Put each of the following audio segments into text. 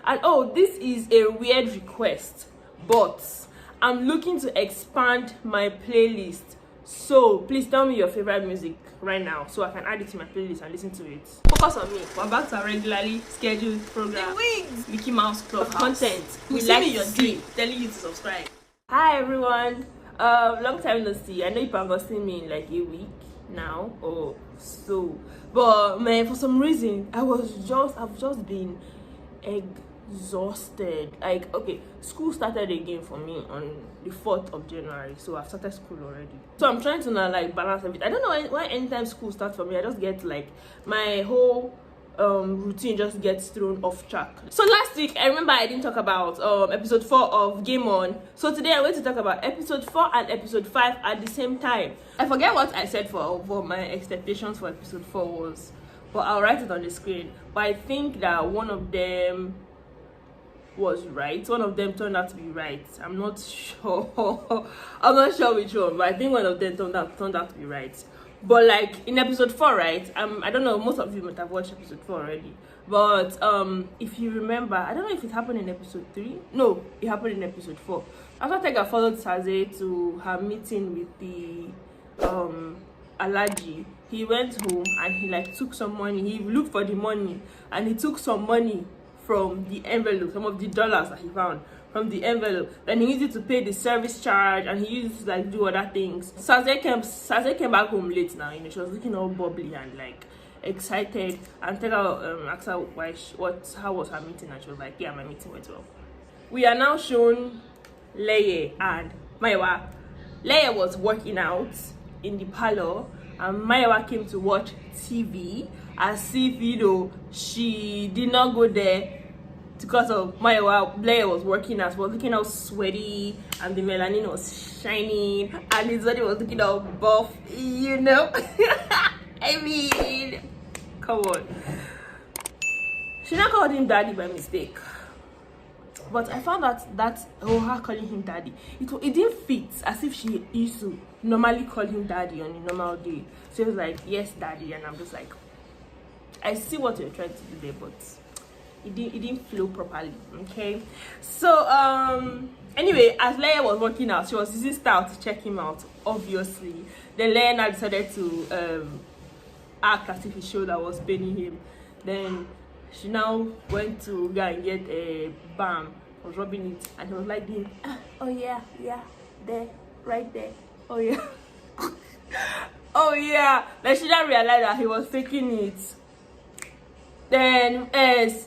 And oh, this is a weird request, but I'm looking to expand my playlist. So please tell me your favorite music right now so I can add it to my playlist and listen to it. Focus on me. We're back to our regularly scheduled program, Mickey Mouse Club content. We like to see, telling you to subscribe. Hi everyone. Long time no see. I know you have seen me in like a week now or so, but man, for some reason I've just been exhausted. Like, okay, school started again for me on the 4th of January, so I've started school already, so I'm trying to now like balance everything. I don't know why anytime school starts for me I just get like my whole routine just gets thrown off track. So last week I remember I didn't talk about episode 4 of Gameon, so today I'm going to talk about episode 4 and episode 5 at the same time. I forget what I said for my expectations for episode 4 was, but I'll write it on the screen. But I think that one of them was right, one of them turned out to be right. I'm not sure I'm not sure which one, but I think one of them turned out to be right. But like in episode 4, right, I don't know, most of you might have watched episode 4 already, but if you remember, I don't know if it happened in episode 3. No, it happened in episode 4. After Tega followed Saze to her meeting with the Alaji, he went home and he like took some money. He looked for the money and he took some money from the envelope, some of the dollars that he found from the envelope. Then he used it to pay the service charge and he used it to like do other things. Saze came back home late now, you know, she was looking all bubbly and like excited, and Tega asked her how was her meeting, and she was like, yeah, my meeting went well. We are now shown Leye and Maiwa. Leye was working out in the parlor and Maiwa came to watch TV, as if, you know, she did not go there because of Maiwa. Blair was working out, was looking all sweaty, and the melanin was shining, and his body was looking all buff, you know. I mean, come on. She not called him daddy by mistake, but I found that her calling him daddy, it didn't fit as if she used to normally call him daddy on a normal day. So it was like, yes daddy, and I'm just like, I see what you're trying to do there, but it didn't flow properly. Okay, so anyway, as Leia was working out, she was using style to check him out, obviously. Then Leia now decided to act as if his shoulder was paining him. Then she now went to go and get a balm, was rubbing it, and he was like, oh yeah, there, right there, oh yeah. Oh yeah. Then she now realized that he was faking it. Then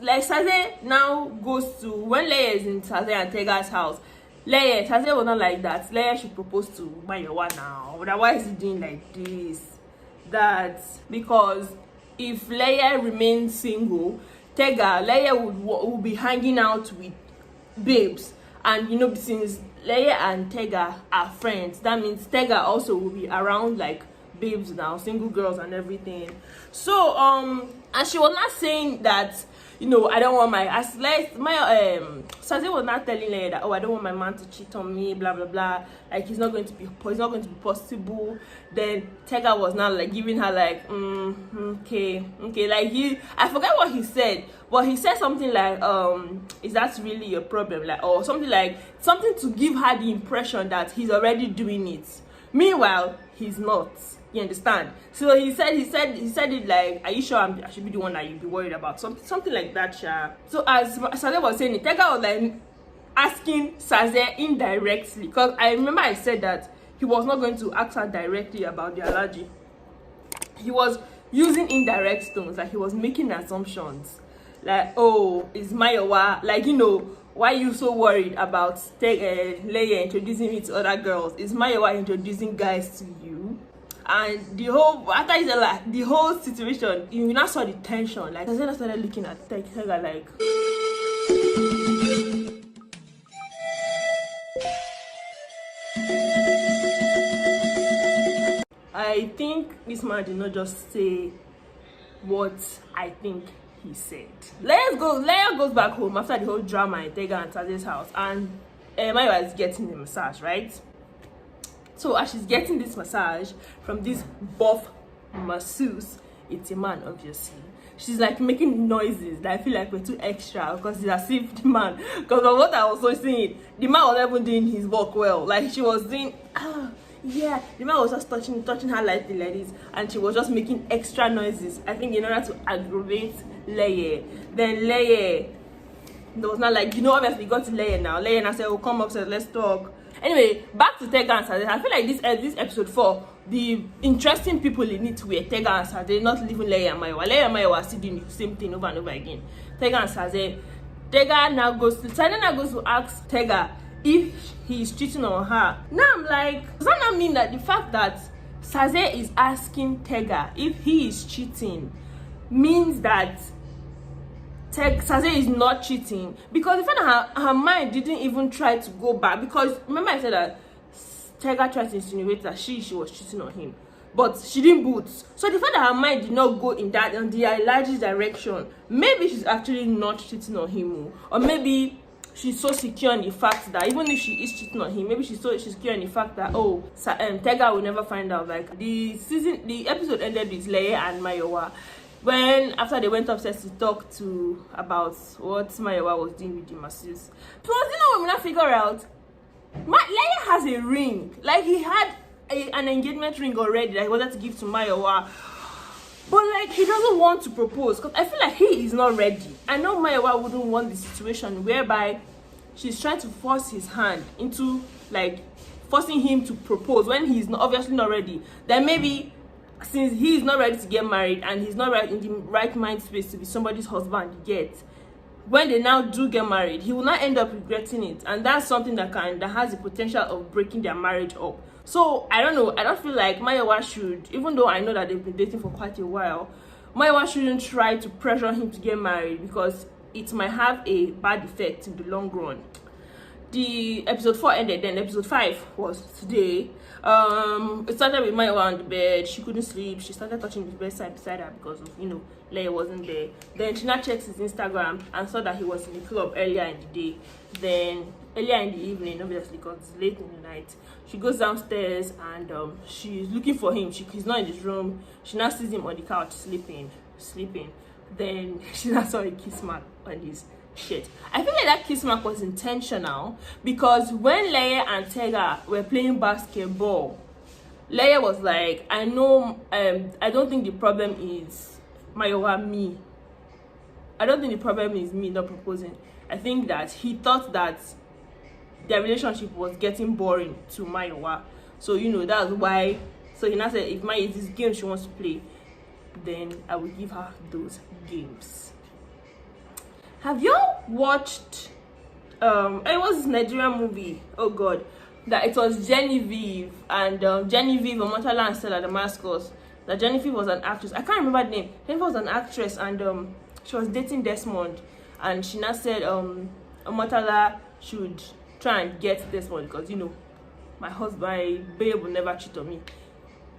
like Saze now goes to, when Leia is in Saze and Tega's house, Saze was not like that. Leia should propose to Mayowa now, otherwise he's doing like this, that, because if Leia remains single, Leia would be hanging out with babes, and you know, since Leia and Tega are friends, that means Tega also will be around like babes now, single girls and everything. So and she was not saying that, you know, I don't want Saze was not telling Leia that, oh, I don't want my man to cheat on me, blah blah blah, like it's not going to be possible. Then Tega was now like giving her like okay, like I forget what he said, but he said something like is that really your problem, like, or something to give her the impression that he's already doing it. Meanwhile, he's not. You understand? So he said it like, are you sure I should be the one that you'd be worried about? Something like that, Sha. So as Saze was saying it, Tega was like asking Saze indirectly, because I remember I said that he was not going to ask her directly about the allergy. He was using indirect tones, like he was making assumptions, like, oh, is Mayowa, like, you know, why are you so worried about Leia introducing me to other girls? Is Mayowa introducing guys to you? And the whole, after he said like the whole situation, you now saw the tension. Like, I started looking at Tega like, I think this man did not just say what I think he said. Leia goes back home after the whole drama in Tega and Saze's house, and Maya is getting a massage, right? So as she's getting this massage from this buff masseuse, it's a man, obviously. she's like making noises that I feel like we're too extra, because it's as if the man, because of what I was so seeing, the man was even doing his work well. Like she was doing yeah, the man was just touching her lightly like this, and she was just making extra noises, I think in order to aggravate Leye. Then Leye, there was not like, obviously got to Leye now. Leye now said, oh, come up, said, let's talk. Anyway, back to Tega and Sade. I feel like this episode 4, the interesting people in it were Tega and Sade, not leaving Leye and Mayowa. Leye and Mayowa still doing the same thing over and over again. Tega and Sade. Sade now goes to ask Tega if he's cheating on her. Now I'm like, does that not mean that the fact that Sade is asking Tega if he is cheating means that Sade is not cheating? Because the fact that her mind didn't even try to go back, because remember I said that Tega tried to insinuate that she was cheating on him, but she didn't boot. So the fact that her mind did not go in the Elijah's direction, maybe she's actually not cheating on him, or maybe she's so secure in the fact that even if she is cheating on him, maybe she's secure in the fact that Tega will never find out. Like the episode ended with Leye and Mayowa, when after they went upstairs to talk about what Mayowa was doing with the masses. Plus, when we not figure out, Leye has a ring. Like he had an engagement ring already that he wanted to give to Mayowa, but like he doesn't want to propose because I feel like he is not ready. I know Mayowa wouldn't want the situation whereby she's trying to force his hand into like forcing him to propose when he's obviously not ready. Then maybe since he is not ready to get married and he's not right in the right mind space to be somebody's husband yet, when they now do get married, he will not end up regretting it, and that's something that has the potential of breaking their marriage up. So I don't know, I don't feel like Mayowa should, even though I know that they've been dating for quite a while, Mayowa shouldn't try to pressure him to get married, because it might have a bad effect in the long run. The episode 4 ended, then episode 5 was today. It started with Mayowa on the bed. She couldn't sleep. She started touching the bedside beside her because of, Leye wasn't there. Then she now checks his Instagram and saw that he was in the club earlier in the day. Then earlier in the evening, obviously because it's late in the night, she goes downstairs and she's looking for him. He's not in his room. She now sees him on the couch sleeping. Then she now saw a kiss mark on his shit. I feel like that kiss mark was intentional, because when Leye and Tega were playing basketball, Leye was like, I know, I don't think the problem is Mayowa, me. I don't think the problem is me not proposing. I think that he thought that their relationship was getting boring to Mayowa. So, that's why. So he now said, if Maya is this game she wants to play, then I will give her those games. Have y'all watched it was this Nigerian movie, oh god, that it was Genevieve and Genevieve Omotala and Stella Damascus. That Genevieve was an actress. I can't remember the name. Genevieve was an actress, and she was dating Desmond, and she now said Omotala should try and get Desmond because my husband, my babe, will never cheat on me.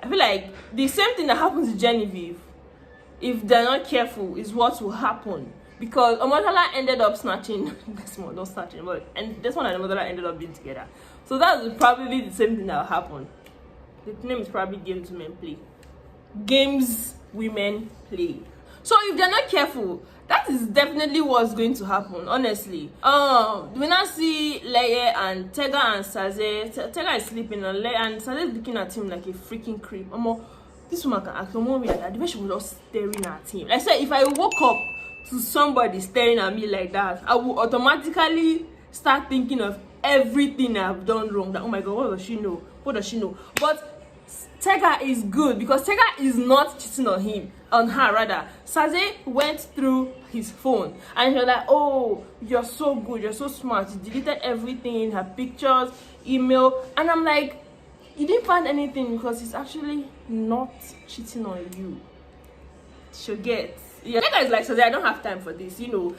I feel like the same thing that happens to Genevieve, if they're not careful, is what will happen. Because Omotala ended up snatching Desmond, not snatching, and Desmond and Omotala ended up being together. So that's probably the same thing that will happen. The name is probably Games Women Play. Games Women Play. So if they're not careful, that is definitely what's going to happen, honestly. We now see Leye and Tega and Sade. Tega is sleeping and Sade is looking at him like a freaking creep. This woman can act more like that. The way she was just staring at him. I said, if I woke up to somebody staring at me like that, I will automatically start thinking of everything I've done wrong. That, oh my god, what does she know? What does she know? But Tega is good because Tega is not cheating on her rather. Sade went through his phone and you're like, oh, you're so good, you're so smart. You deleted everything, her pictures, email, and I'm like, you didn't find anything because he's actually not cheating on you. She'll get. Yeah, Tega is like, Sade, I don't have time for this, to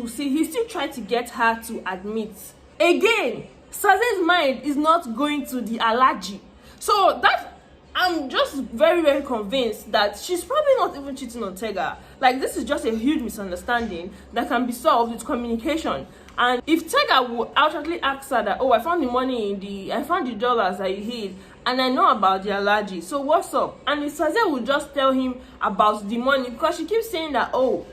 see. He still tried to get her to admit. Again, Sade's mind is not going to the allergy. So that I'm just very, very convinced that she's probably not even cheating on Tega. Like, this is just a huge misunderstanding that can be solved with communication. And if Tega would outrightly ask her that, oh, I found the dollars that you hid, and I know about the allergy, so what's up? And if Saze would just tell him about the money, because she keeps saying that, oh,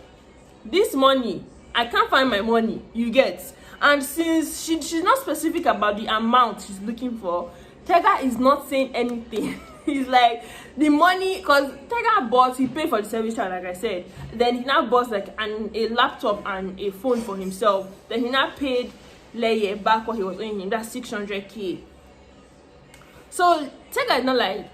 this money, I can't find my money, you get. And since she's not specific about the amount she's looking for, Tega is not saying anything. He's like, the money, because Tega bought, he paid for the service charge, like I said. Then he now bought like a laptop and a phone for himself. Then he now paid Leye back what he was owing him. That's 600k. So Tega is not like,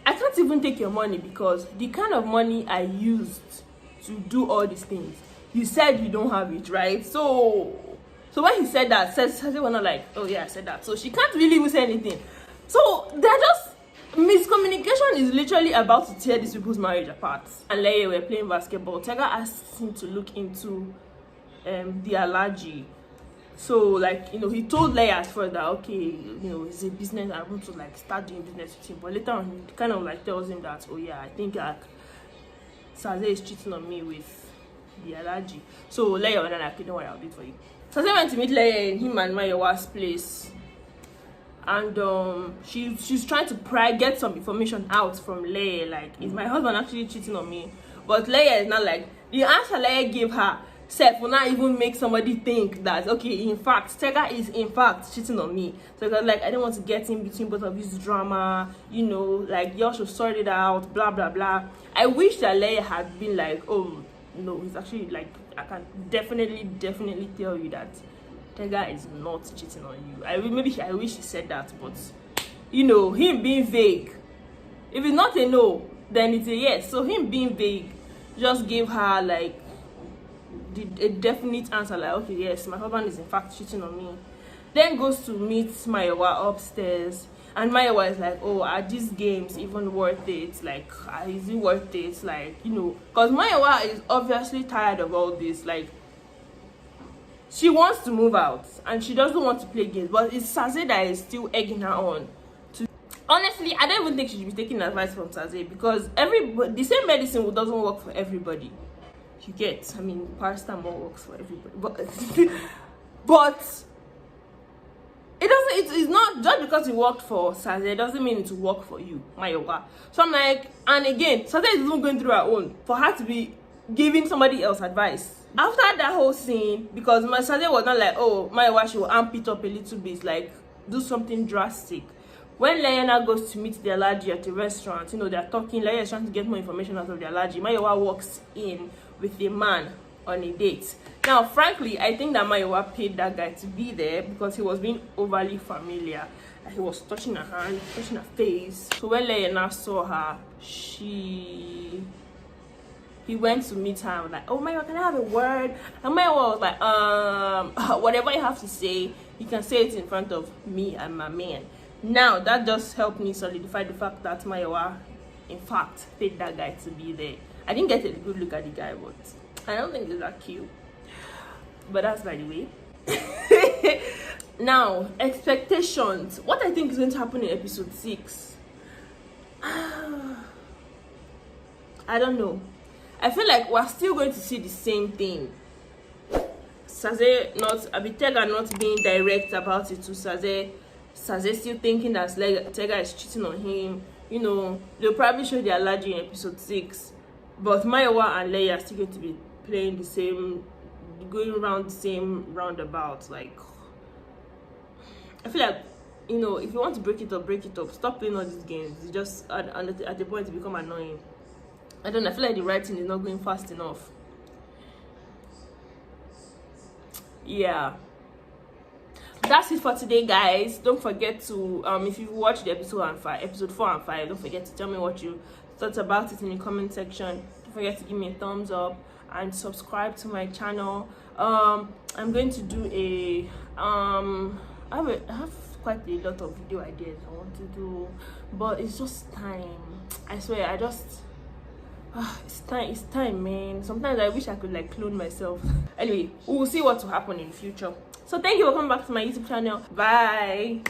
I can't even take your money because the kind of money I used to do all these things, you said you don't have it, right? So when he said that, Saze was not like, oh yeah, I said that. So she can't really even say anything. So they're just, miscommunication is literally about to tear these people's marriage apart. And Leye were playing basketball. Tega asked him to look into the allergy. So like, you know, he told Leye at first that, okay, you know, it's a business, I want to like start doing business with him. But later on, he kind of like tells him that, oh yeah, I think like Saze is cheating on me with the allergy. So Leye was like, okay, don't worry, I'll do it for you. Saze went to meet Leye in him and Mayowa's place. And she's trying to get some information out from Leye, like, is my husband actually cheating on me? But Leye is not like, the answer Leye gave her self will not even make somebody think that, okay, in fact, Tega is in fact cheating on me. So like, I don't want to get in between both of this drama, you know, like, y'all should sort it out, blah blah blah. I wish that Leye had been like, oh no, he's actually like, I can definitely tell you that Tega is not cheating on you. I wish he said that, but you know, him being vague, if it's not a no, then it's a yes. So him being vague just gave her like a definite answer, like, okay, yes, my husband is in fact cheating on me. Then goes to meet Mayowa upstairs, and Mayowa is like, oh, are these games even worth it? Like, is it worth it? Like, you know, because Mayowa is obviously tired of all this. Like, she wants to move out and she doesn't want to play games, but it's Saze that is still egging her on to. Honestly, I don't even think she should be taking advice from Saze, because the same medicine doesn't work for everybody. You get, I mean, paracetamol works for everybody, but it's not just because it worked for Saze, it doesn't mean it will work for you, Mayowa. So I'm like, and again, Saze is even going through her own for her to be giving somebody else advice. After that whole scene, because Saze was not like, oh, Mayowa, she will amp it up a little bit, like do something drastic. When Leye goes to meet the allergy at the restaurant, you know, they're talking, Leye is trying to get more information out of the allergy. Mayowa walks in with a man on a date. Now, frankly, I think that Mayowa paid that guy to be there because he was being overly familiar. He was touching her hand, touching her face. So when Leye saw her, he went to meet her and was like, oh, Mayowa, can I have a word? And Mayowa was like, whatever you have to say, you can say it in front of me and my man. Now, that just helped me solidify the fact that Mayowa, in fact, paid that guy to be there. I didn't get a good look at the guy, but I don't think he's that cute. But that's by the way. Now, expectations. What I think is going to happen in episode 6. I don't know. I feel like we're still going to see the same thing. Tega not being direct about it to Saze. Saze still thinking that Tega is cheating on him. You know, they'll probably show the allergy in episode 6. But Mayowa and Leye are still going to be playing the same, going around the same roundabout. Like, I feel like, you know, if you want to break it up. Stop playing all these games. It's just at the point to become annoying. I don't know. I feel like the writing is not going fast enough. Yeah. That's it for today, guys. Don't forget to if you watched the episode 4 and 5, don't forget to tell me what you thought about it in the comment section. Don't forget to give me a thumbs up and subscribe to my channel. I'm going to do a I have quite a lot of video ideas I want to do, but it's just time. I swear, it's time, man. Sometimes I wish I could like clone myself. Anyway, we'll see what will happen in the future. So thank you for coming back to my YouTube channel. Bye.